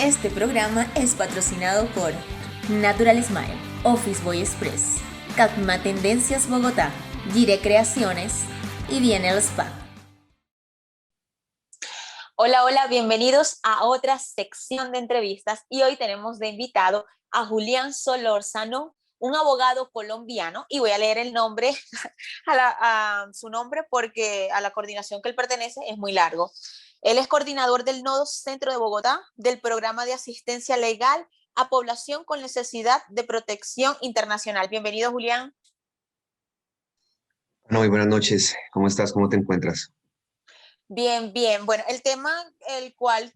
Este programa es patrocinado por Natural Smile, Office Boy Express, Catma Tendencias Bogotá, Gire Creaciones y Bienel Spa. Hola, hola, bienvenidos a otra sección de entrevistas y hoy tenemos de invitado a Julián Solórzano, un abogado colombiano, y voy a leer el nombre, su nombre porque a la coordinación que él pertenece es muy largo. Él es coordinador del Nodo Centro de Bogotá del Programa de Asistencia Legal a Población con Necesidad de Protección Internacional. Bienvenido, Julián. Bueno, muy buenas noches. ¿Cómo estás? ¿Cómo te encuentras? Bien, bien. Bueno, el tema el cual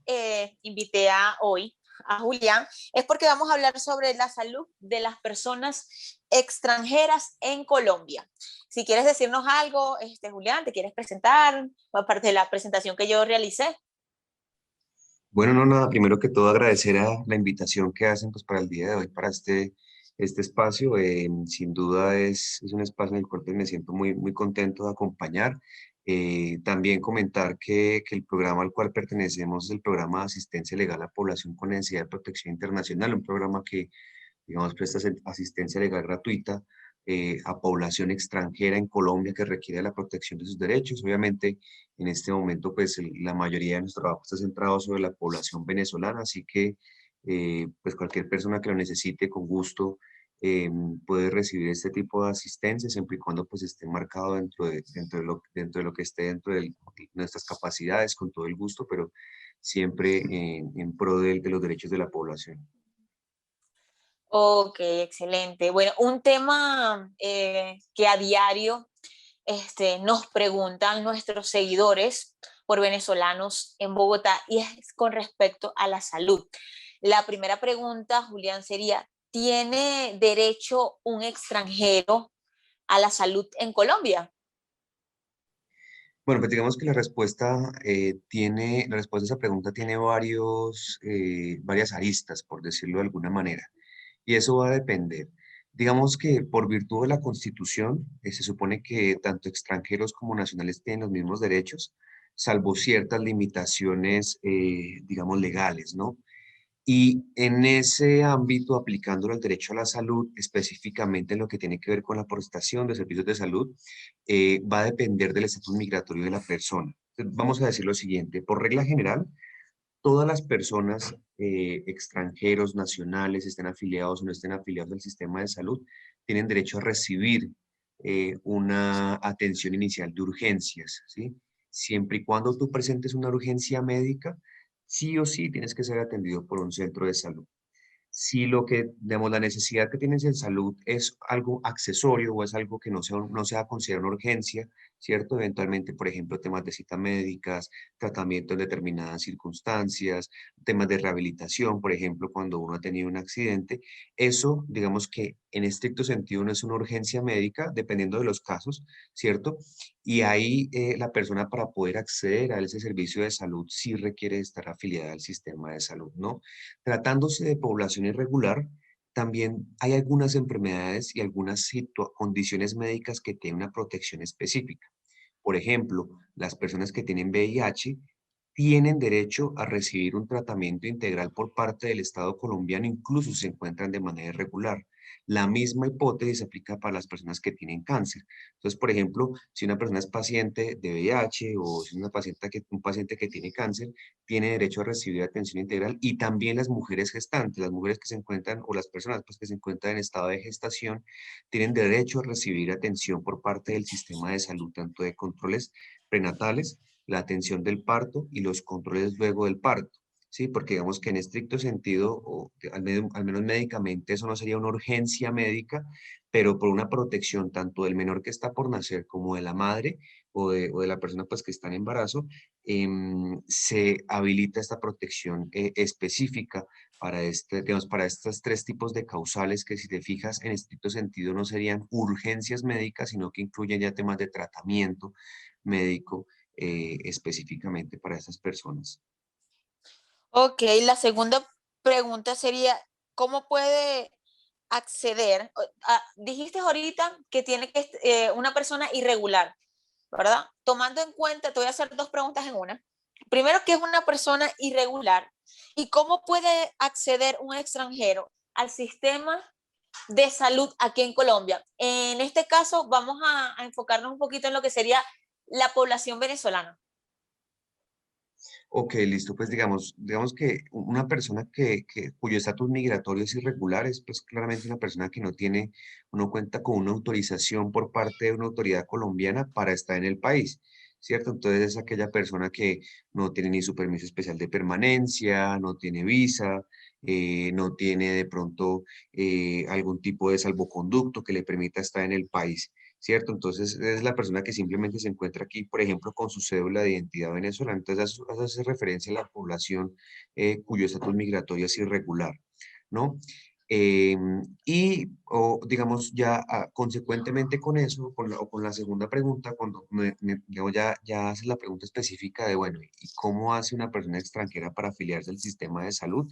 invité hoy a Julián es porque vamos a hablar sobre la salud de las personas extranjeras en Colombia. Si quieres decirnos algo, Julián, ¿te quieres presentar? Aparte de la presentación que yo realicé. Bueno, no, nada, primero que todo agradecer a la invitación que hacen pues, para el día de hoy, para este espacio. Sin duda es un espacio en el cual pues, me siento muy contento de acompañar. También comentar que el programa al cual pertenecemos es el programa de asistencia legal a población con necesidad de protección internacional, un programa que, digamos, presta asistencia legal gratuita a población extranjera en Colombia que requiere la protección de sus derechos. Obviamente, en este momento, pues la mayoría de nuestro trabajo está centrado sobre la población venezolana, así que pues cualquier persona que lo necesite con gusto eh, puede recibir este tipo de asistencia siempre y cuando pues esté marcado dentro de lo que esté dentro de nuestras capacidades, con todo el gusto, pero siempre en pro de los derechos de la población. Ok, excelente. Bueno, un tema que a diario nos preguntan nuestros seguidores por venezolanos en Bogotá y es con respecto a la salud. La primera pregunta, Julián, sería, ¿tiene derecho un extranjero a la salud en Colombia? Bueno, pues digamos que la respuesta a esa pregunta tiene varias aristas, por decirlo de alguna manera. Y eso va a depender. Digamos que por virtud de la Constitución, se supone que tanto extranjeros como nacionales tienen los mismos derechos, salvo ciertas limitaciones, digamos, legales, ¿no? Y en ese ámbito, aplicándolo al derecho a la salud, específicamente en lo que tiene que ver con la prestación de servicios de salud, va a depender del estatus migratorio de la persona. Entonces, vamos a decir lo siguiente, por regla general, todas las personas, extranjeros, nacionales, estén afiliados o no estén afiliados al sistema de salud, tienen derecho a recibir una atención inicial de urgencias, ¿sí? Siempre y cuando tú presentes una urgencia médica, sí o sí tienes que ser atendido por un centro de salud. Si lo que, digamos, la necesidad que tienes en salud es algo accesorio o es algo que no sea considerado una urgencia, ¿cierto? Eventualmente, por ejemplo, temas de citas médicas, tratamiento en determinadas circunstancias, temas de rehabilitación, por ejemplo, cuando uno ha tenido un accidente, eso, digamos que en estricto sentido no es una urgencia médica, dependiendo de los casos, ¿cierto? Y ahí la persona para poder acceder a ese servicio de salud sí requiere estar afiliada al sistema de salud, ¿no? Tratándose de población irregular, también hay algunas enfermedades y algunas condiciones médicas que tienen una protección específica. Por ejemplo, las personas que tienen VIH tienen derecho a recibir un tratamiento integral por parte del Estado colombiano, incluso si se encuentran de manera irregular. La misma hipótesis se aplica para las personas que tienen cáncer. Entonces, por ejemplo, si una persona es paciente de VIH o si un paciente que tiene cáncer, tiene derecho a recibir atención integral y también las mujeres gestantes, las mujeres que se encuentran o las personas pues, que se encuentran en estado de gestación, tienen derecho a recibir atención por parte del sistema de salud, tanto de controles prenatales, la atención del parto y los controles luego del parto. Sí, porque digamos que en estricto sentido, al menos médicamente, eso no sería una urgencia médica, pero por una protección tanto del menor que está por nacer como de la madre o de la persona pues, que está en embarazo, se habilita esta protección específica digamos, para estos tres tipos de causales que si te fijas en estricto sentido no serían urgencias médicas, sino que incluyen ya temas de tratamiento médico específicamente para estas personas. Ok, la segunda pregunta sería, ¿cómo puede acceder? Dijiste ahorita que tiene que una persona irregular, ¿verdad? Tomando en cuenta, te voy a hacer dos preguntas en una. Primero, ¿qué es una persona irregular? ¿Y cómo puede acceder un extranjero al sistema de salud aquí en Colombia? En este caso vamos a enfocarnos un poquito en lo que sería la población venezolana. Ok, listo. Pues digamos que una persona cuyo estatus migratorio es irregular es pues claramente una persona que no tiene, no cuenta con una autorización por parte de una autoridad colombiana para estar en el país, ¿cierto? Entonces es aquella persona que no tiene ni su permiso especial de permanencia, no tiene visa, no tiene de pronto algún tipo de salvoconducto que le permita estar en el país. ¿Cierto? Entonces es la persona que simplemente se encuentra aquí, por ejemplo, con su cédula de identidad venezolana. Entonces eso hace referencia a la población cuyo estatus migratorio es irregular, ¿no? Digamos, ya consecuentemente con eso, o con la segunda pregunta, cuando digamos, ya hace la pregunta específica de, bueno, ¿y cómo hace una persona extranjera para afiliarse al sistema de salud?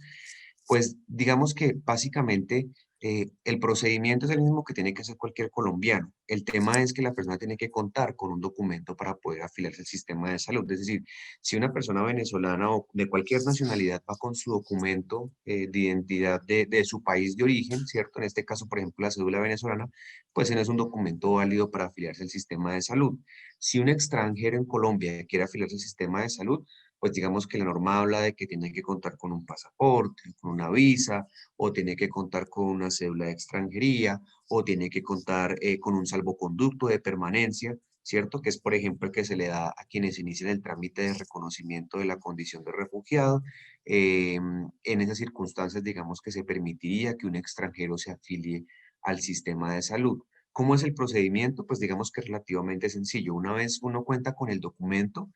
Pues digamos que básicamente el procedimiento es el mismo que tiene que hacer cualquier colombiano. El tema es que la persona tiene que contar con un documento para poder afiliarse al sistema de salud. Es decir, si una persona venezolana o de cualquier nacionalidad va con su documento de identidad de su país de origen, ¿cierto? En este caso, por ejemplo, la cédula venezolana, pues ese no es un documento válido para afiliarse al sistema de salud. Si un extranjero en Colombia quiere afiliarse al sistema de salud, pues digamos que la norma habla de que tiene que contar con un pasaporte, con una visa, o tiene que contar con una cédula de extranjería, o tiene que contar con un salvoconducto de permanencia, ¿cierto? Que es, por ejemplo, el que se le da a quienes inician el trámite de reconocimiento de la condición de refugiado. En esas circunstancias, digamos que se permitiría que un extranjero se afilie al sistema de salud. ¿Cómo es el procedimiento? Pues digamos que es relativamente sencillo. Una vez uno cuenta con el documento,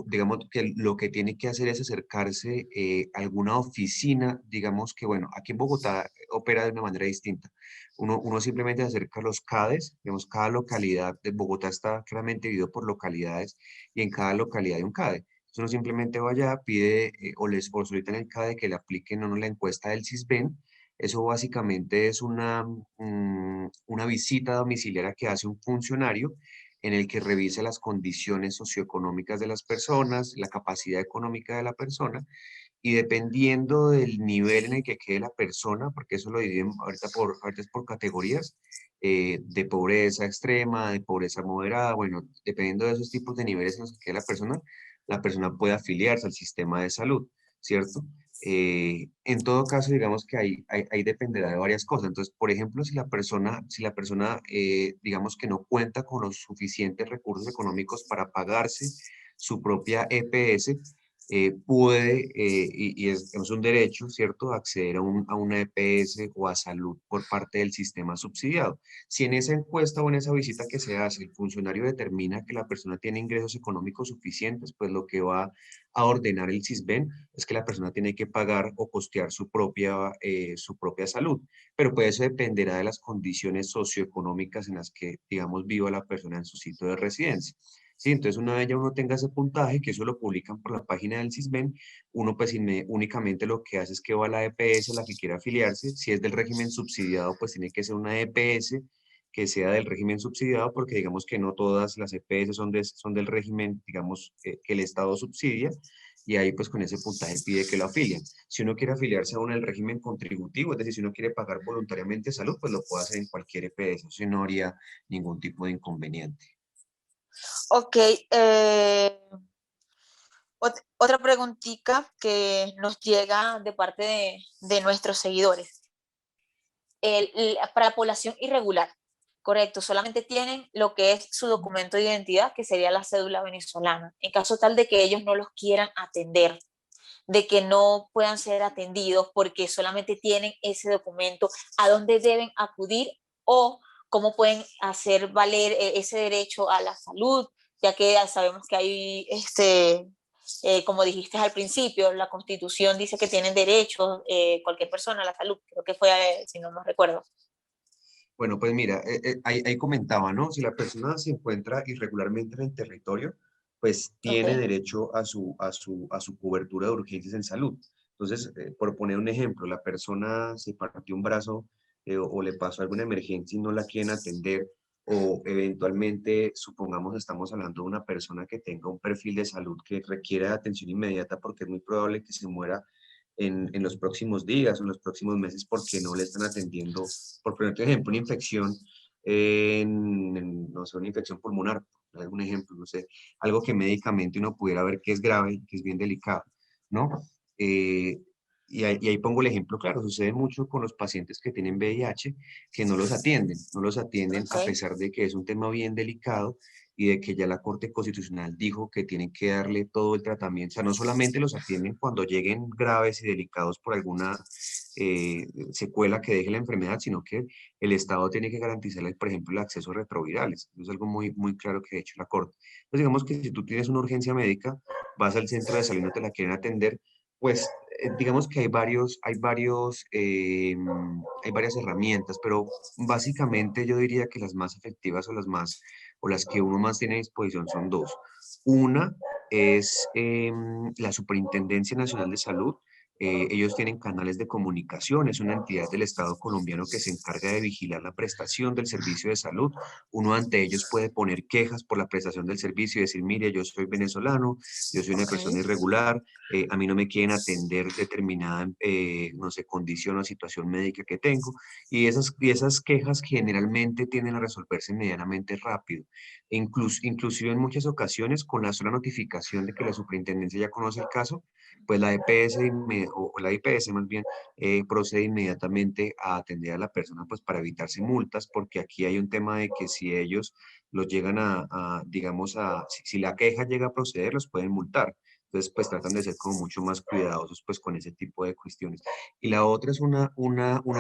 digamos que lo que tiene que hacer es acercarse a alguna oficina, digamos que, bueno, aquí en Bogotá opera de una manera distinta. Uno simplemente se acerca a los CADES, digamos, cada localidad de Bogotá está claramente dividido por localidades y en cada localidad hay un CADE. Entonces uno simplemente va allá, pide o solicitan el CADE que le apliquen o no la encuesta del CISBEN. Eso básicamente es una visita domiciliaria que hace un funcionario en el que revisa las condiciones socioeconómicas de las personas, la capacidad económica de la persona, y dependiendo del nivel en el que quede la persona, porque eso lo dividen ahorita es por categorías, de pobreza extrema, de pobreza moderada, bueno, dependiendo de esos tipos de niveles en los que quede la persona puede afiliarse al sistema de salud, ¿cierto? En todo caso, digamos que ahí dependerá de varias cosas. Entonces, por ejemplo, si la persona digamos que no cuenta con los suficientes recursos económicos para pagarse su propia EPS, puede, y es un derecho, ¿cierto?, acceder a una EPS o a salud por parte del sistema subsidiado. Si en esa encuesta o en esa visita que se hace, el funcionario determina que la persona tiene ingresos económicos suficientes, pues lo que va a ordenar el CISBEN es que la persona tiene que pagar o costear su propia salud. Pero pues eso dependerá de las condiciones socioeconómicas en las que, digamos, viva la persona en su sitio de residencia. Sí, entonces una vez ya uno tenga ese puntaje, que eso lo publican por la página del CISBEN, uno pues únicamente lo que hace es que va a la EPS a la que quiera afiliarse. Si es del régimen subsidiado, pues tiene que ser una EPS que sea del régimen subsidiado, porque digamos que no todas las EPS son del régimen, digamos, que el Estado subsidia, y ahí pues con ese puntaje pide que lo afilien. Si uno quiere afiliarse a uno del régimen contributivo, es decir, si uno quiere pagar voluntariamente salud, pues lo puede hacer en cualquier EPS, eso no haría ningún tipo de inconveniente. Ok, otra preguntita que nos llega de parte de nuestros seguidores. Para la población irregular, correcto, solamente tienen lo que es su documento de identidad, que sería la cédula venezolana. En caso tal de que ellos no los quieran atender, de que no puedan ser atendidos porque solamente tienen ese documento, ¿a dónde deben acudir o cómo pueden hacer valer ese derecho a la salud? Ya que ya sabemos que hay, como dijiste al principio, la Constitución dice que tienen derechos cualquier persona a la salud, creo que fue, si no me recuerdo. Bueno, pues mira, ahí comentaba, ¿no? Si la persona se encuentra irregularmente en el territorio, pues Ok, tiene derecho a su cobertura de urgencias en salud. Entonces, por poner un ejemplo, la persona se partió un brazo o le pasó alguna emergencia y no la quieren atender, o eventualmente, supongamos, estamos hablando de una persona que tenga un perfil de salud que requiere atención inmediata porque es muy probable que se muera en los próximos días o en los próximos meses porque no le están atendiendo, por poner ejemplo, una infección, no sé, una infección pulmonar, por algún ejemplo, no sé, algo que médicamente uno pudiera ver que es grave, que es bien delicado, ¿no? Eh, y ahí pongo el ejemplo, claro, sucede mucho con los pacientes que tienen VIH, que no los atienden a Ok. pesar de que es un tema bien delicado y de que ya la Corte Constitucional dijo que tienen que darle todo el tratamiento. O sea, no solamente los atienden cuando lleguen graves y delicados por alguna secuela que deje la enfermedad, sino que el Estado tiene que garantizarles, por ejemplo, el acceso a retrovirales. Eso es algo muy, muy claro que ha hecho la Corte. Entonces, digamos que si tú tienes una urgencia médica, vas al centro de salud y no te la quieren atender, pues digamos que hay varias herramientas, pero básicamente yo diría que las más efectivas o las que uno más tiene a disposición son dos. Una es la Superintendencia Nacional de Salud. Ellos tienen canales de comunicación, es una entidad del Estado colombiano que se encarga de vigilar la prestación del servicio de salud. Uno ante ellos puede poner quejas por la prestación del servicio y decir, mire, yo soy venezolano, yo soy una Ok. persona irregular, a mí no me quieren atender determinada, no sé, condición o situación médica que tengo, y esas quejas generalmente tienden a resolverse medianamente rápido. Inclusive en muchas ocasiones, con la sola notificación de que la superintendencia ya conoce el caso, pues la EPS o la IPS más bien procede inmediatamente a atender a la persona pues para evitarse multas, porque aquí hay un tema de que si ellos los llegan digamos, si la queja llega a proceder, los pueden multar. Entonces, pues tratan de ser como mucho más cuidadosos pues con ese tipo de cuestiones. Y la otra es una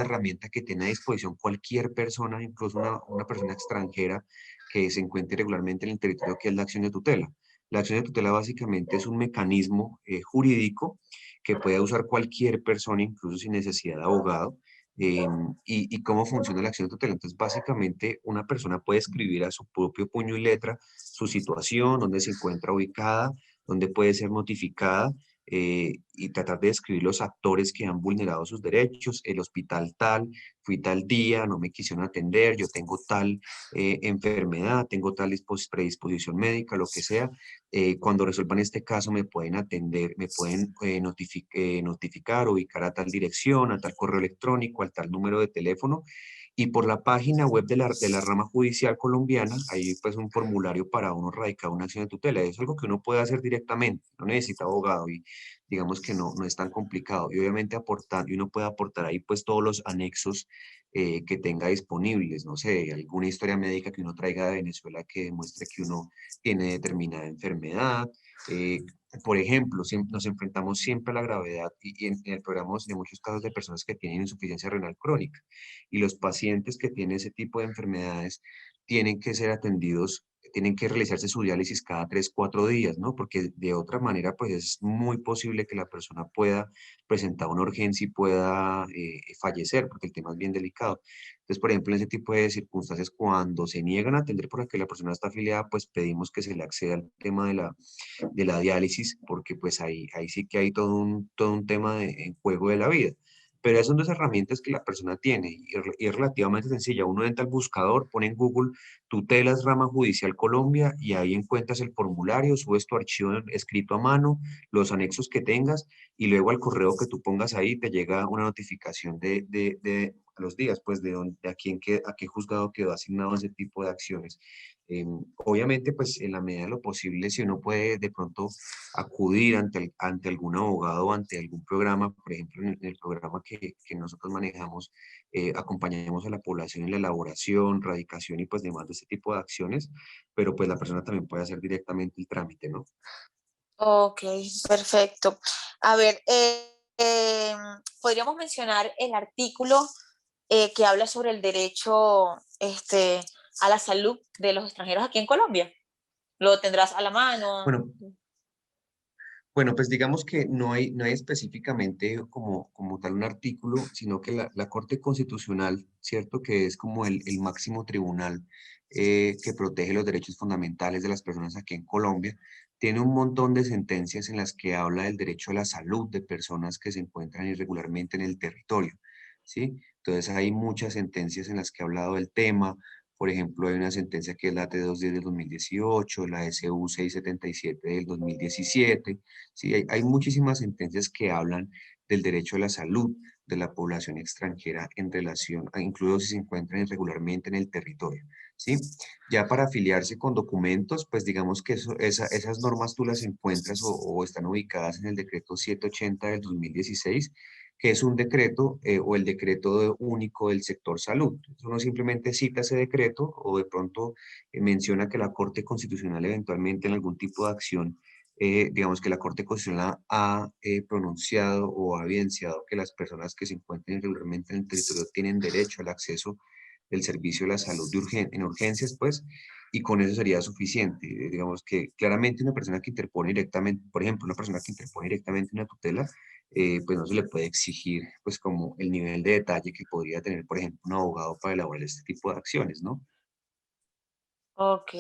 herramienta que tiene a disposición cualquier persona, incluso una persona extranjera que se encuentre regularmente en el territorio, que es la acción de tutela. La acción de tutela básicamente es un mecanismo jurídico que puede usar cualquier persona, incluso sin necesidad de abogado. Y cómo funciona la acción de tutela. Entonces, básicamente, una persona puede escribir a su propio puño y letra su situación, dónde se encuentra ubicada, dónde puede ser notificada, y tratar de describir los actores que han vulnerado sus derechos, el hospital tal, fui tal día, no me quisieron atender, yo tengo tal enfermedad, tengo tal predisposición médica, lo que sea. Cuando resuelvan este caso me pueden atender, me pueden notificar, ubicar a tal dirección, a tal correo electrónico, a tal número de teléfono. Y por la página web de la rama judicial colombiana, hay pues un formulario para uno radicar una acción de tutela. Es algo que uno puede hacer directamente, no necesita abogado y digamos que no es tan complicado. Y obviamente y uno puede aportar ahí pues todos los anexos que tenga disponibles, no sé, alguna historia médica que uno traiga de Venezuela que demuestre que uno tiene determinada enfermedad. eh, por ejemplo, nos enfrentamos siempre a la gravedad y en el programa de muchos casos de personas que tienen insuficiencia renal crónica y los pacientes que tienen ese tipo de enfermedades tienen que ser atendidos, tienen que realizarse su diálisis cada 3, 4 días, ¿no? Porque de otra manera, pues es muy posible que la persona pueda presentar una urgencia y pueda fallecer, porque el tema es bien delicado. Entonces, por ejemplo, en ese tipo de circunstancias, cuando se niegan a atender porque la persona está afiliada, pues pedimos que se le acceda al tema de la diálisis, porque pues ahí sí que hay todo un tema en juego de la vida. Pero esas son dos herramientas que la persona tiene y es relativamente sencilla. Uno entra al buscador, pone en Google tutelas rama judicial Colombia y ahí encuentras el formulario, subes tu archivo escrito a mano, los anexos que tengas y luego al correo que tú pongas ahí te llega una notificación de a los días, pues de a qué juzgado quedó asignado ese tipo de acciones. Obviamente, pues en la medida de lo posible, si uno puede de pronto acudir ante algún abogado o ante algún programa, por ejemplo, en el programa que nosotros manejamos, acompañamos a la población en la elaboración, radicación y pues demás de ese tipo de acciones, pero pues la persona también puede hacer directamente el trámite, ¿no? Ok, perfecto. A ver, podríamos mencionar el artículo que habla sobre el derecho a la salud de los extranjeros aquí en Colombia. ¿Lo tendrás a la mano? Bueno, Bueno, pues digamos que no hay específicamente como tal un artículo, sino que la Corte Constitucional, ¿cierto? Que es como el máximo tribunal que protege los derechos fundamentales de las personas aquí en Colombia, tiene un montón de sentencias en las que habla del derecho a la salud de personas que se encuentran irregularmente en el territorio, ¿sí? Entonces hay muchas sentencias en las que ha hablado del tema, Por ejemplo, hay una sentencia que es la T210 del 2018, la SU 677 del 2017. Sí, hay muchísimas sentencias que hablan del derecho a la salud de la población extranjera en relación, incluso si se encuentran irregularmente en el territorio. ¿Sí? Ya para afiliarse con documentos, pues digamos que esas normas tú las encuentras o están ubicadas en el decreto 780 del 2016, que es un decreto o el decreto único del sector salud. Entonces, uno simplemente cita ese decreto o de pronto menciona que la Corte Constitucional eventualmente en algún tipo de acción, digamos que la Corte Constitucional ha pronunciado o ha evidenciado que las personas que se encuentren irregularmente en el territorio tienen derecho al acceso del servicio de la salud en urgencias, pues, y con eso sería suficiente. Digamos que claramente una persona que interpone directamente, por ejemplo, una persona que interpone directamente una tutela, pues no se le puede exigir, pues, como el nivel de detalle que podría tener, por ejemplo, un abogado para elaborar este tipo de acciones, ¿no? Ok.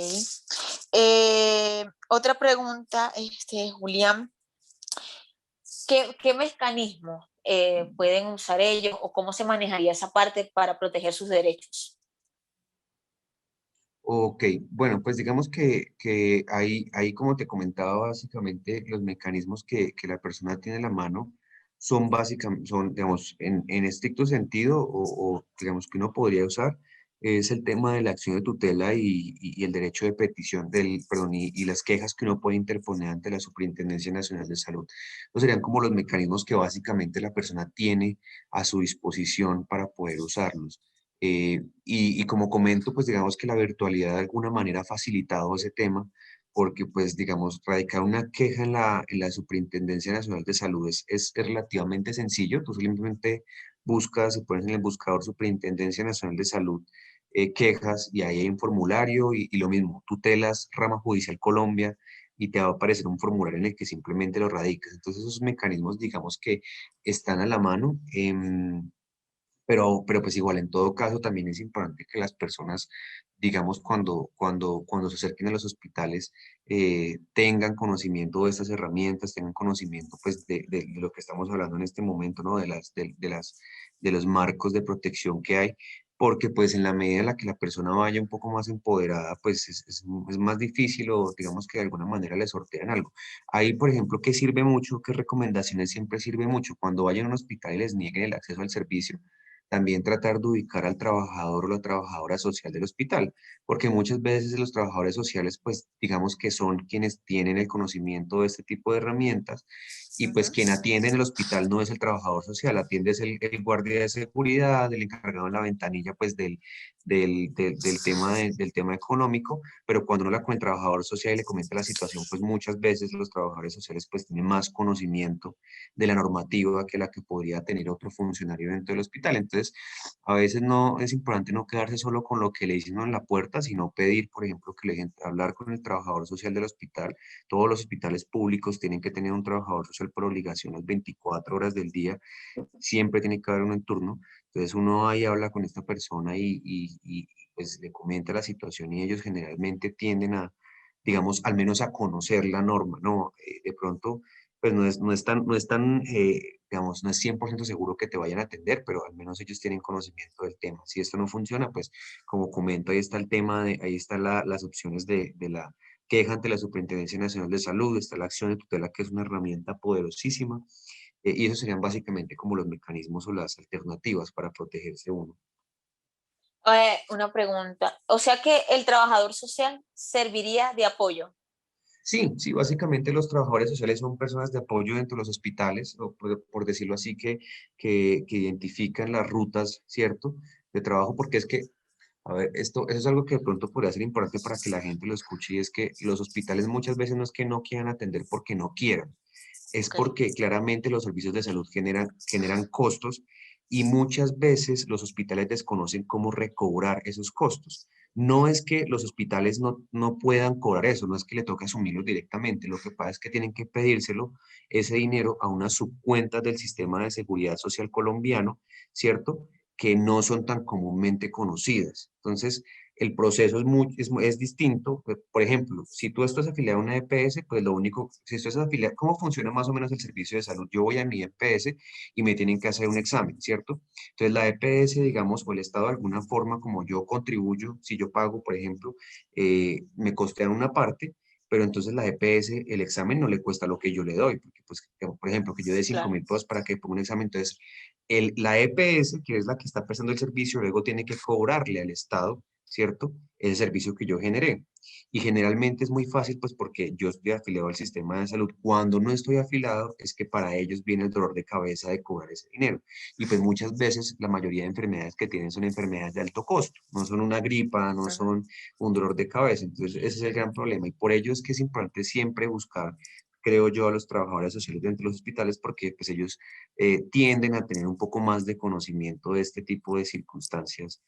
Otra pregunta, Julián, ¿qué mecanismos pueden usar ellos o cómo se manejaría esa parte para proteger sus derechos? Ok, bueno, pues digamos que ahí, como te comentaba, básicamente los mecanismos que la persona tiene a la mano son básicamente, son, digamos, en estricto sentido o digamos que uno podría usar, es el tema de la acción de tutela y el derecho de petición perdón, y las quejas que uno puede interponer ante la Superintendencia Nacional de Salud. Esos serían como los mecanismos que básicamente la persona tiene a su disposición para poder usarlos. Y como comento, pues digamos que la virtualidad de alguna manera ha facilitado ese tema, porque pues digamos, radicar una queja en la Superintendencia Nacional de Salud es relativamente sencillo. Tú simplemente buscas, pones en el buscador Superintendencia Nacional de Salud, quejas, y ahí hay un formulario y lo mismo, tutelas, rama judicial Colombia, y te va a aparecer un formulario en el que simplemente lo radicas. Entonces esos mecanismos, digamos que están a la mano. Pero pues igual, en todo caso, también es importante que las personas, digamos, cuando se acerquen a los hospitales, tengan conocimiento de estas herramientas, tengan conocimiento, pues, de lo que estamos hablando en este momento, ¿no? De los marcos de protección que hay, porque, pues, en la medida en la que la persona vaya un poco más empoderada, pues, es más difícil o, digamos, que de alguna manera le sortean algo. Ahí, por ejemplo, ¿qué sirve mucho? ¿Qué recomendaciones siempre sirve mucho? Cuando vayan a un hospital y les nieguen el acceso al servicio, también tratar de ubicar al trabajador o la trabajadora social del hospital, porque muchas veces los trabajadores sociales, pues digamos que son quienes tienen el conocimiento de este tipo de herramientas, y pues Ujú. quien atiende en el hospital no es el trabajador social, atiende es el guardia de seguridad, el encargado en la ventanilla, pues del tema económico. Pero cuando uno habla con el trabajador social y le comenta la situación, pues muchas veces los trabajadores sociales pues tienen más conocimiento de la normativa que la que podría tener otro funcionario dentro del hospital. Entonces, a veces no es importante no quedarse solo con lo que le dicen en la puerta, sino pedir, por ejemplo, que le dejen hablar con el trabajador social del hospital. Todos los hospitales públicos tienen que tener un trabajador social por obligación las 24 horas del día, siempre tiene que haber uno en turno. Entonces uno ahí habla con esta persona pues le comenta la situación, y ellos generalmente tienden a, digamos, al menos a conocer la norma, ¿no? De pronto, pues no es tan, digamos, no es 100% seguro que te vayan a atender, pero al menos ellos tienen conocimiento del tema. Si esto no funciona, pues como comento, ahí está el tema, ahí están las opciones de la queja ante la Superintendencia Nacional de Salud, está la acción de tutela, que es una herramienta poderosísima, y esos serían básicamente como los mecanismos o las alternativas para protegerse uno. Una pregunta, o sea que el trabajador social serviría de apoyo. Sí, sí, básicamente los trabajadores sociales son personas de apoyo dentro de los hospitales, o por decirlo así, que identifican las rutas, ¿cierto?, de trabajo, porque es que, a ver, eso es algo que de pronto podría ser importante para que la gente lo escuche, y es que los hospitales muchas veces no es que no quieran atender porque no quieran, es Ok. porque claramente los servicios de salud generan costos, y muchas veces los hospitales desconocen cómo recobrar esos costos. No es que los hospitales no puedan cobrar eso, no es que le toque asumirlo directamente, lo que pasa es que tienen que pedírselo, ese dinero, a unas subcuentas del sistema de seguridad social colombiano, ¿cierto?, que no son tan comúnmente conocidas. Entonces, el proceso es distinto. Pues, por ejemplo, si tú estás afiliado a una EPS, pues lo único, si tú estás afiliado, ¿cómo funciona más o menos el servicio de salud? Yo voy a mi EPS y me tienen que hacer un examen, ¿cierto? Entonces la EPS, digamos, o el Estado de alguna forma, como yo contribuyo, si yo pago, por ejemplo, me costean una parte, pero entonces la EPS, el examen no le cuesta lo que yo le doy, porque pues, por ejemplo, que yo dé 5.000 pesos para que ponga un examen, entonces la EPS, que es la que está prestando el servicio, luego tiene que cobrarle al Estado, ¿cierto? El servicio que yo generé. Y generalmente es muy fácil, pues porque yo estoy afiliado al sistema de salud. Cuando no estoy afiliado, es que para ellos viene el dolor de cabeza de cobrar ese dinero. Y pues muchas veces la mayoría de enfermedades que tienen son enfermedades de alto costo, no son una gripa, no Ujú. son un dolor de cabeza. Entonces ese es el gran problema. Y por ello es que es importante siempre buscar, creo yo, a los trabajadores sociales dentro de los hospitales, porque pues ellos tienden a tener un poco más de conocimiento de este tipo de circunstancias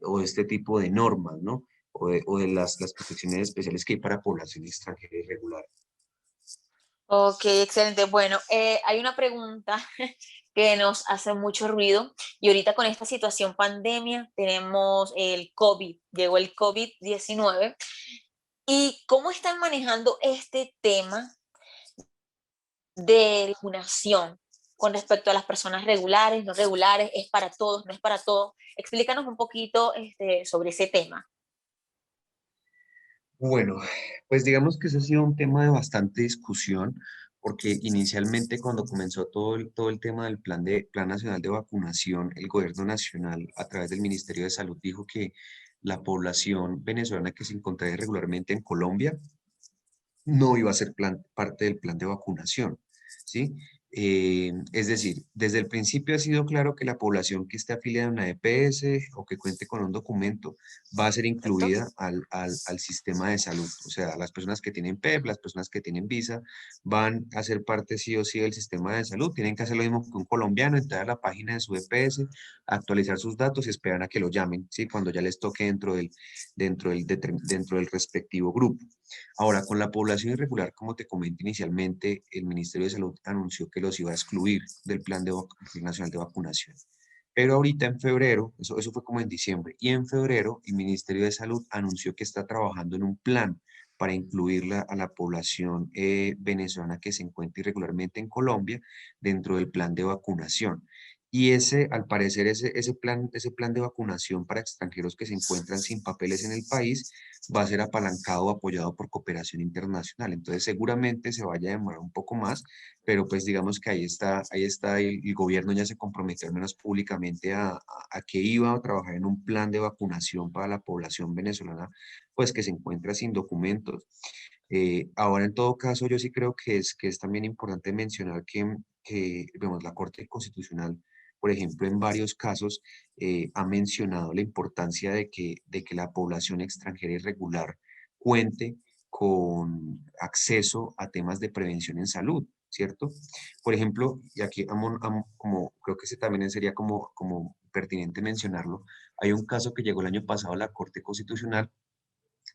o de este tipo de normas, ¿no? O de las protecciones especiales que hay para población extranjera irregular. Ok, excelente. Bueno, hay una pregunta que nos hace mucho ruido y ahorita con esta situación pandemia tenemos el COVID, llegó el COVID-19. ¿Y cómo están manejando este tema de vacunación con respecto a las personas regulares, no regulares? ¿Es para todos, no es para todos? Explícanos un poquito sobre ese tema. Bueno, pues digamos que ese ha sido un tema de bastante discusión, porque inicialmente cuando comenzó todo el tema del Plan Nacional de Vacunación, el gobierno nacional, a través del Ministerio de Salud, dijo que la población venezolana que se encontraba irregularmente en Colombia no iba a ser parte del plan de vacunación, ¿sí? Es decir, desde el principio ha sido claro que la población que esté afiliada a una EPS o que cuente con un documento va a ser ¿Correcto? incluida al sistema de salud. O sea, las personas que tienen PEP, las personas que tienen visa, van a ser parte sí o sí del sistema de salud. Tienen que hacer lo mismo que un colombiano, entrar a la página de su EPS, actualizar sus datos y esperar a que lo llamen, ¿sí? Cuando ya les toque dentro del respectivo grupo. Ahora, con la población irregular, como te comenté inicialmente, el Ministerio de Salud anunció que los iba a excluir del Plan Nacional de Vacunación. Pero ahorita en febrero, eso fue como en diciembre, y en febrero el Ministerio de Salud anunció que está trabajando en un plan para incluirla a la población venezolana que se encuentra irregularmente en Colombia dentro del plan de vacunación. Y al parecer, ese plan de vacunación para extranjeros que se encuentran sin papeles en el país va a ser apalancado o apoyado por cooperación internacional. Entonces, seguramente se vaya a demorar un poco más, pero pues digamos que ahí está, el gobierno ya se comprometió, al menos públicamente, a que iba a trabajar en un plan de vacunación para la población venezolana, pues que se encuentra sin documentos. Ahora, en todo caso, yo sí creo que es también importante mencionar que vemos, la Corte Constitucional, por ejemplo, en varios casos ha mencionado la importancia de que la población extranjera irregular cuente con acceso a temas de prevención en salud, ¿cierto? Por ejemplo, y aquí como creo que ese también sería como pertinente mencionarlo, hay un caso que llegó el año pasado a la Corte Constitucional.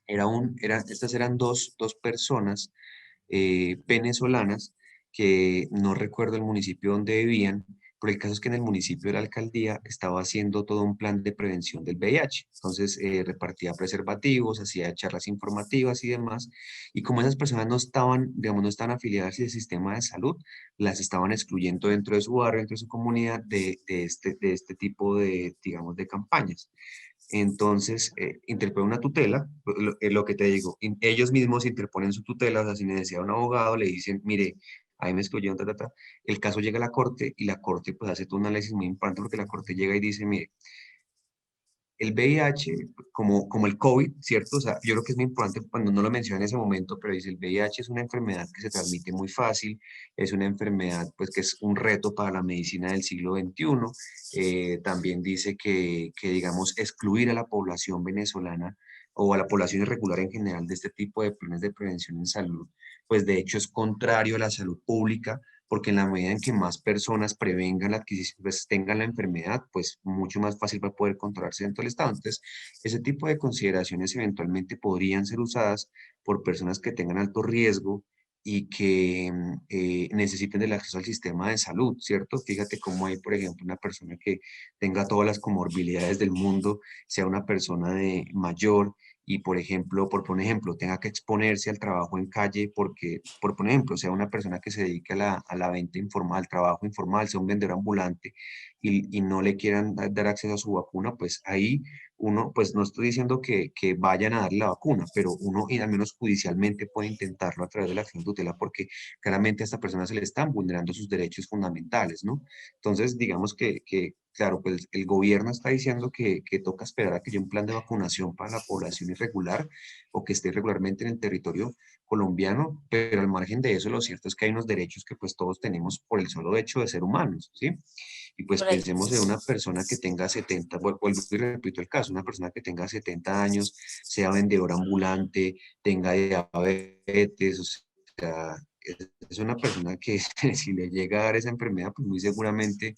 Estas eran dos personas venezolanas que no recuerdo el municipio donde vivían, pero el caso es que en el municipio de la alcaldía estaba haciendo todo un plan de prevención del VIH. Entonces repartía preservativos, hacía charlas informativas y demás. Y como esas personas no estaban, digamos, no estaban afiliadas al sistema de salud, las estaban excluyendo dentro de su barrio, dentro de su comunidad, de este tipo de, digamos, de campañas. Entonces, interpone una tutela, lo que te digo, ellos mismos interponen su tutela, o sea, sin necesidad de un abogado, le dicen, mire, ahí me excluyeron, ta, ta, ta. El caso llega a la corte y la corte pues hace todo un análisis muy importante porque la corte llega y dice, mire, el VIH, como el COVID, ¿cierto? O sea, yo creo que es muy importante cuando no lo menciona en ese momento, pero dice, el VIH es una enfermedad que se transmite muy fácil, es una enfermedad, pues, que es un reto para la medicina del siglo XXI. También dice que, digamos, excluir a la población venezolana o a la población irregular en general de este tipo de planes de prevención en salud, pues, de hecho, es contrario a la salud pública, porque en la medida en que más personas prevengan la adquisición, pues tengan la enfermedad, pues mucho más fácil va a poder controlarse dentro del Estado. Entonces, ese tipo de consideraciones eventualmente podrían ser usadas por personas que tengan alto riesgo y que necesiten del acceso al sistema de salud, ¿cierto? Fíjate cómo hay, por ejemplo, una persona que tenga todas las comorbilidades del mundo, sea una persona de mayor y, por ejemplo, por poner ejemplo, tenga que exponerse al trabajo en calle porque, por poner ejemplo, sea una persona que se dedique a la venta informal, al trabajo informal, sea un vendedor ambulante y no le quieran dar acceso a su vacuna, pues ahí uno, pues no estoy diciendo que vayan a darle la vacuna, pero uno, y al menos judicialmente, puede intentarlo a través de la acción de tutela porque claramente a esta persona se le están vulnerando sus derechos fundamentales, ¿no? Entonces, digamos claro, pues el gobierno está diciendo que toca esperar a que haya un plan de vacunación para la población irregular o que esté regularmente en el territorio colombiano, pero al margen de eso, lo cierto es que hay unos derechos que pues todos tenemos por el solo hecho de ser humanos, ¿sí? Y pues Correcto. pensemos en una persona que tenga 70, vuelvo y repito el caso, una persona que tenga 70 años, sea vendedor ambulante, tenga diabetes, o sea, es una persona que si le llega a dar esa enfermedad, pues muy seguramente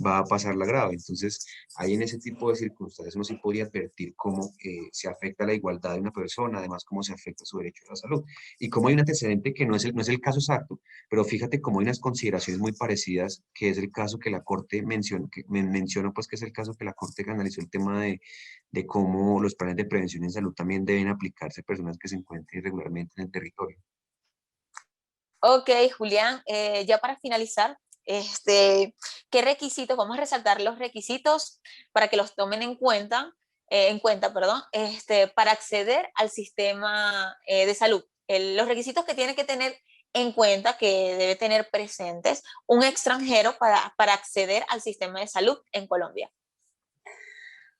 va a pasar la grave. Entonces, ahí en ese tipo de circunstancias uno sí podría advertir cómo se afecta la igualdad de una persona, además cómo se afecta su derecho a la salud. Y cómo hay un antecedente que no es el caso exacto, pero fíjate cómo hay unas consideraciones muy parecidas, que es el caso que la Corte menciona, pues que es el caso que la Corte analizó el tema de cómo los planes de prevención en salud también deben aplicarse a personas que se encuentren irregularmente en el territorio. Ok, Julián, ya para finalizar, ¿qué requisitos? Vamos a resaltar los requisitos para que los tomen en cuenta, perdón, para acceder al sistema de salud. Los requisitos que tiene que tener en cuenta, que debe tener presentes un extranjero para acceder al sistema de salud en Colombia.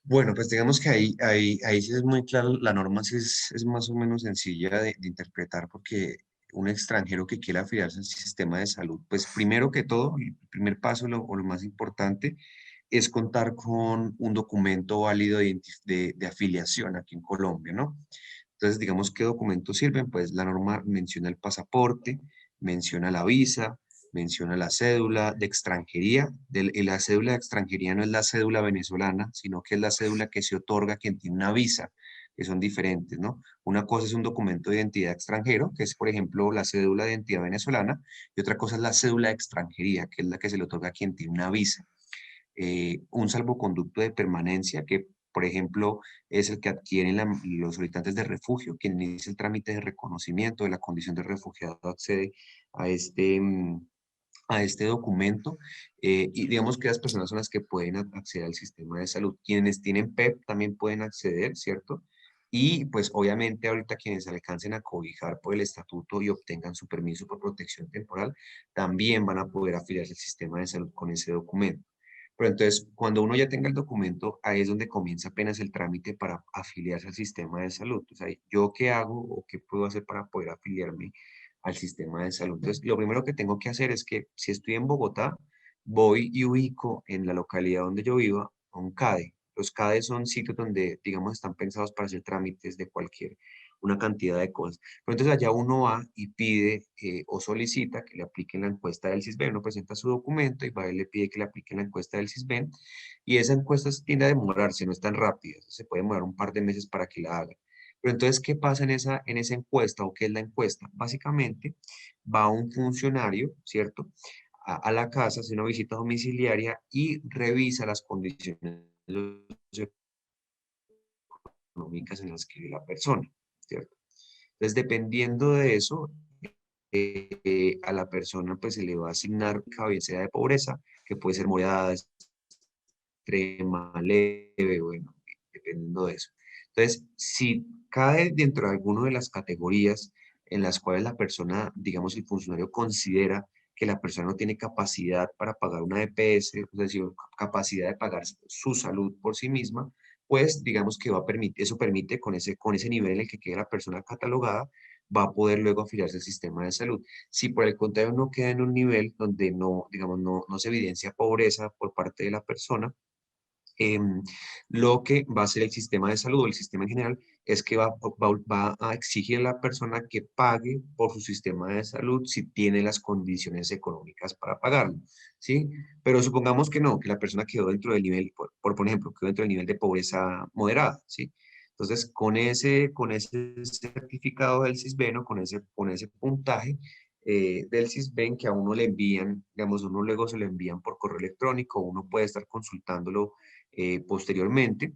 Bueno, pues digamos que ahí sí es muy claro, la norma sí es más o menos sencilla de interpretar porque un extranjero que quiera afiliarse al sistema de salud, pues primero que todo, el primer paso o lo más importante es contar con un documento válido de afiliación aquí en Colombia, ¿no? Entonces, digamos, ¿qué documentos sirven? Pues la norma menciona el pasaporte, menciona la visa, menciona la cédula de extranjería. Y la cédula de extranjería no es la cédula venezolana, sino que es la cédula que se otorga a quien tiene una visa, que son diferentes, ¿no? Una cosa es un documento de identidad extranjero, que es, por ejemplo, la cédula de identidad venezolana, y otra cosa es la cédula de extranjería, que es la que se le otorga a quien tiene una visa. Un salvoconducto de permanencia, que por ejemplo es el que adquieren los solicitantes de refugio, quien inicia el trámite de reconocimiento de la condición de refugiado accede a a este documento y digamos que las personas son las que pueden acceder al sistema de salud. Quienes tienen PEP también pueden acceder, ¿cierto? Y pues obviamente ahorita quienes alcancen a cobijar por el estatuto y obtengan su permiso por protección temporal, también van a poder afiliarse al sistema de salud con ese documento. Pero entonces, cuando uno ya tenga el documento, ahí es donde comienza apenas el trámite para afiliarse al sistema de salud. O sea, ¿yo qué hago o qué puedo hacer para poder afiliarme al sistema de salud? Entonces, lo primero que tengo que hacer es que si estoy en Bogotá, voy y ubico en la localidad donde yo viva a un CADE. Los CADE son sitios donde, digamos, están pensados para hacer trámites de una cantidad de cosas. Pero entonces allá uno va y pide o solicita que le apliquen la encuesta del CISBEN, uno presenta su documento y va y le pide que le apliquen la encuesta del CISBEN y esa encuesta tiende a demorarse, no es tan rápida, se puede demorar un par de meses para que la hagan. Pero entonces, ¿qué pasa en esa encuesta o qué es la encuesta? Básicamente va un funcionario, ¿cierto? A la casa, hace una visita domiciliaria y revisa las condiciones económicas en las que vive la persona, ¿cierto? Entonces, dependiendo de eso, a la persona pues se le va a asignar cabecera de pobreza, que puede ser moderada, extrema, leve, bueno, dependiendo de eso. Entonces, si cae dentro de alguna de las categorías en las cuales la persona, digamos, el funcionario considera que la persona no tiene capacidad para pagar una EPS, es decir, capacidad de pagar su salud por sí misma, pues digamos que va a permitir, eso permite con ese nivel en el que quede la persona catalogada, va a poder luego afiliarse al sistema de salud. Si por el contrario no queda en un nivel donde no, digamos, no se evidencia pobreza por parte de la persona, em, lo que va a hacer el sistema de salud, el sistema en general, es que va a exigir a la persona que pague por su sistema de salud si tiene las condiciones económicas para pagarlo, ¿sí? Pero supongamos que no, que la persona quedó dentro del nivel, por ejemplo, quedó dentro del nivel de pobreza moderada, ¿sí? Entonces, con ese certificado del CISBENO, con ese puntaje, del CISBEN que a uno le envían, digamos, uno luego se lo envían por correo electrónico, uno puede estar consultándolo posteriormente.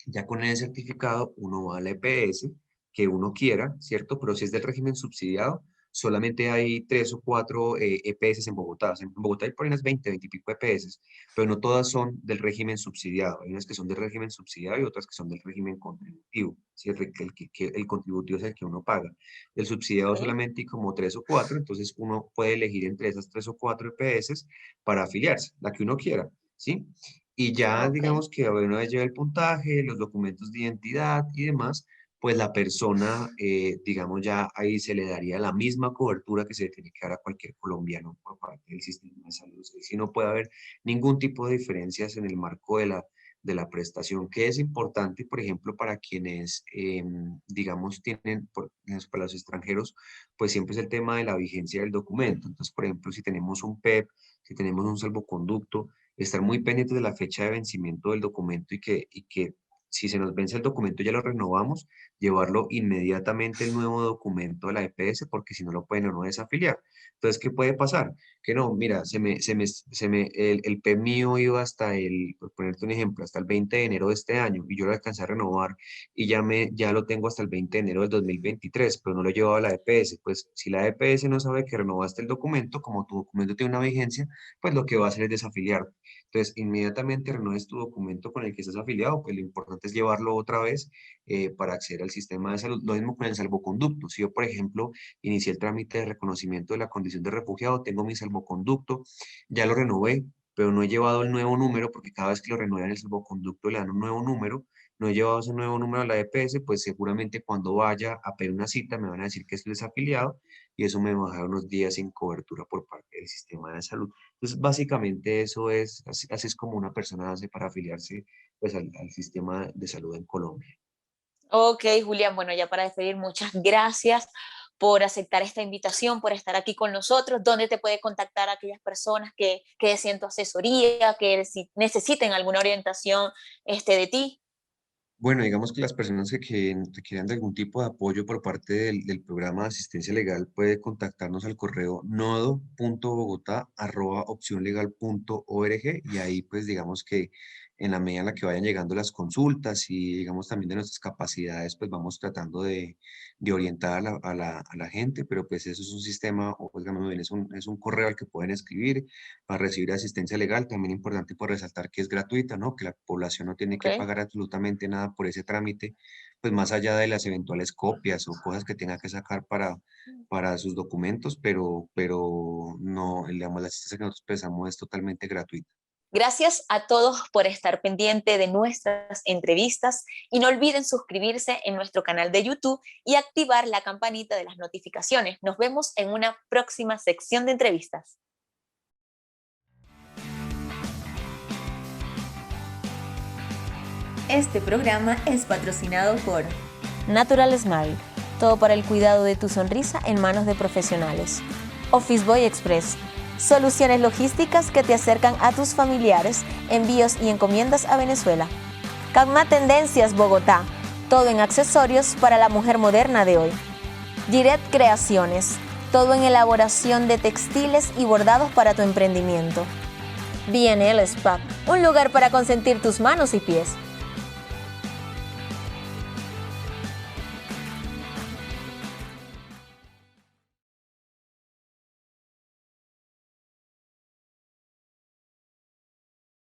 Ya con el certificado uno va a la EPS que uno quiera, ¿cierto? Pero si es del régimen subsidiado, solamente hay 3 o 4 EPS en Bogotá. O sea, en Bogotá hay por ahí unas 20 y pico EPS, pero no todas son del régimen subsidiado. Hay unas que son del régimen subsidiado y otras que son del régimen contributivo. ¿Sí? El contributivo es el que uno paga. El subsidiado Ok. solamente hay como 3 o 4, entonces uno puede elegir entre esas 3 o 4 EPS para afiliarse, la que uno quiera, ¿sí? Y ya Ok. digamos que una vez lleve el puntaje, los documentos de identidad y demás, pues la persona, digamos, ya ahí se le daría la misma cobertura que se le tiene que dar a cualquier colombiano por parte del sistema de salud. Es decir, no puede haber ningún tipo de diferencias en el marco de la prestación, que es importante, por ejemplo, para quienes, digamos, para los extranjeros, pues siempre es el tema de la vigencia del documento. Entonces, por ejemplo, si tenemos un PEP, si tenemos un salvoconducto, estar muy pendientes de la fecha de vencimiento del documento y que si se nos vence el documento ya lo renovamos, llevarlo inmediatamente el nuevo documento a la EPS porque si no lo pueden o no desafiliar. Entonces, ¿qué puede pasar? Que no, mira, el P mío iba hasta por ponerte un ejemplo, hasta el 20 de enero de este año y yo lo alcancé a renovar y ya lo tengo hasta el 20 de enero del 2023, pero no lo he llevado a la EPS. Pues si la EPS no sabe que renovaste el documento, como tu documento tiene una vigencia, pues lo que va a hacer es desafiliar. Entonces, inmediatamente renueves tu documento con el que estás afiliado, pues lo importante es llevarlo otra vez para acceder al sistema de salud. Lo mismo con el salvoconducto. Si yo, por ejemplo, inicié el trámite de reconocimiento de la condición de refugiado, tengo mi salvoconducto, ya lo renové, pero no he llevado el nuevo número, porque cada vez que lo renuevan el salvoconducto le dan un nuevo número, no he llevado ese nuevo número a la EPS, pues seguramente cuando vaya a pedir una cita me van a decir que estoy desafiliado y eso me va a dejar unos días sin cobertura por parte del sistema de salud. Entonces, básicamente eso es, así es como una persona hace para afiliarse pues, al sistema de salud en Colombia. Ok, Julián, bueno, ya para despedir, muchas gracias por aceptar esta invitación, por estar aquí con nosotros. ¿Dónde te puede contactar aquellas personas que deseen tu asesoría, que si necesiten alguna orientación de ti? Bueno, digamos que las personas que requieran de algún tipo de apoyo por parte del programa de asistencia legal puede contactarnos al correo nodo.bogotá@opcionlegal.org y ahí pues digamos que en la medida en la que vayan llegando las consultas y digamos también de nuestras capacidades pues vamos tratando de orientar a la gente, pero pues eso es un sistema o pues digamos bien, es un correo al que pueden escribir para recibir asistencia legal. También importante por resaltar que es gratuita, ¿no? Que la población no tiene que Ok. pagar absolutamente nada por ese trámite, pues más allá de las eventuales copias o cosas que tenga que sacar para sus documentos, pero no, digamos, la asistencia que nosotros prestamos es totalmente gratuita. Gracias a todos por estar pendiente de nuestras entrevistas y no olviden suscribirse en nuestro canal de YouTube y activar la campanita de las notificaciones. Nos vemos en una próxima sección de entrevistas. Este programa es patrocinado por Natural Smile, todo para el cuidado de tu sonrisa en manos de profesionales. Office Boy Express, soluciones logísticas que te acercan a tus familiares, envíos y encomiendas a Venezuela. Cagma Tendencias Bogotá, todo en accesorios para la mujer moderna de hoy. Giret Creaciones, todo en elaboración de textiles y bordados para tu emprendimiento. B&L Spa, un lugar para consentir tus manos y pies.